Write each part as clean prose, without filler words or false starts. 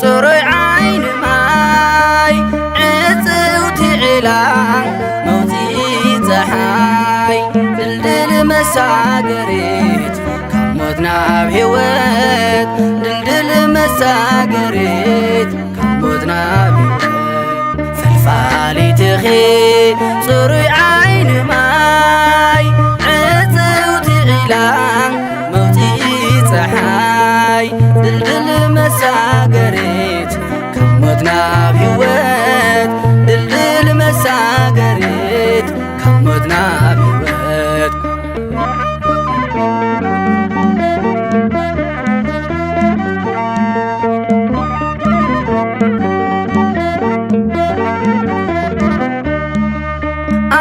ጽሩይ ዓይኒ ማይ ዕጽውቲ ዒላን መውፂእ ፀሓይ ድልድል መሳገሪት ካብ ሞት ናብ ሕይወት ድልድል መሳገሪት ካብ ሞት ናብ ሕይወት ፈልፋሊትኺ ጽሩይ ዓይኒ ማይ ዕጽውቲ ዒላን መውፂእ ፀሓይ ድልድል መሳገሪት ካብ ሞት ናብ ሕይወት ድልድል መሳገሪት ካብ ሞት ናብ ሕይወት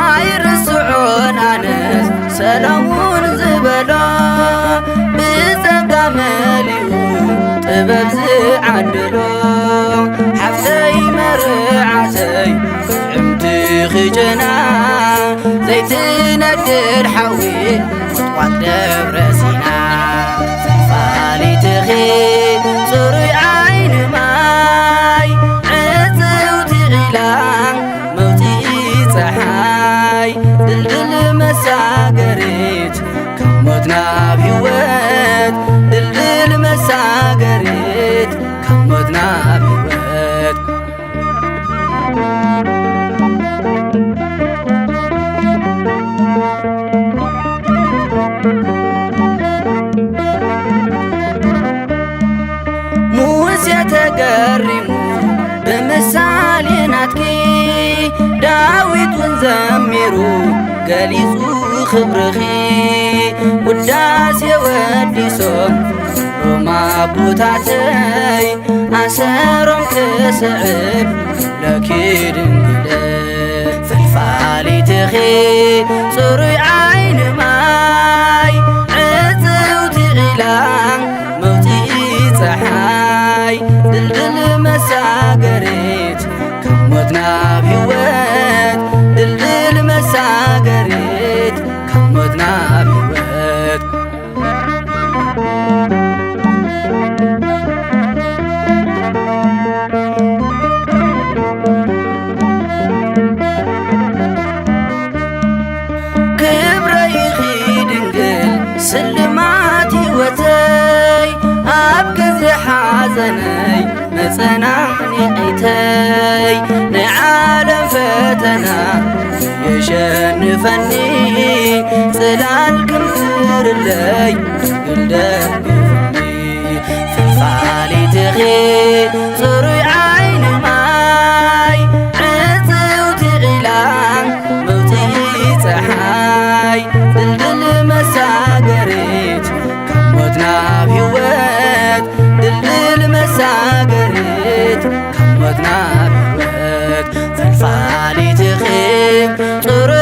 ኣይርስዖን ኣነስ ሰሎሞን ዝበሎ ብጸጋ መሊኡ ጥበብ ዝዓደሎ ሓፍተይ መርዓተይ ዕምቲ ኽጨና ዘይትነድድ ሓዊ ቁጥቋጥ ደብረ ሲና ፈልፋሊትኺ ጽሩይ ዓይኒ ማይ ዕጽውቲ ዒላን መውፂእ ፀሓይ ድልድል መሳገሪት ካብ ሞት ናብ ሕይወት ድልድል መሳገሪት ካብ ሞት ናብ ሕይወት ሙሴ ተገሪሙ ብምሳሌ ናትኪ ዳዊት ውን ዘሚሩ ገሊጹ ኽብርኺ ውዳሴ ወዲሶም ሮማ አቦታተይ ኣሰሮም ክስዕብ ለኪ ድንግል ፈልፋሊትኺ ጽሩይ ዓይኒ ማይ ዕጽውቲ ዒላን መውፂእ ፀሓይ ድልድል መሳገሪት ካብ ሞት ናብ ሕይወት ድልድል መሳገሪት ካብ ሞት ናብ ሕይወት ክብረይኺ ድንግል ስልማት ሕይወተይ ኣብ ግዜ ሓዘነይ መጸናዕኒዕተይ ናይ ዓለም ፈተና የሸንፈኒ ጽላል ክምርለይ ድንግል ደግፍኒ ፈልፋሊትኺ ጽሩይ ዓይኒ ማይ ዕጽውቲ ዒላን መውፂእ ፀሓይ ድልድል መሳገሪት ካብ ሞት ናብ ሕይወት ድልድል መሳገሪት ካብ ሞት ናብ ሕይወት ፈልፋሊትኺ ጽሩይ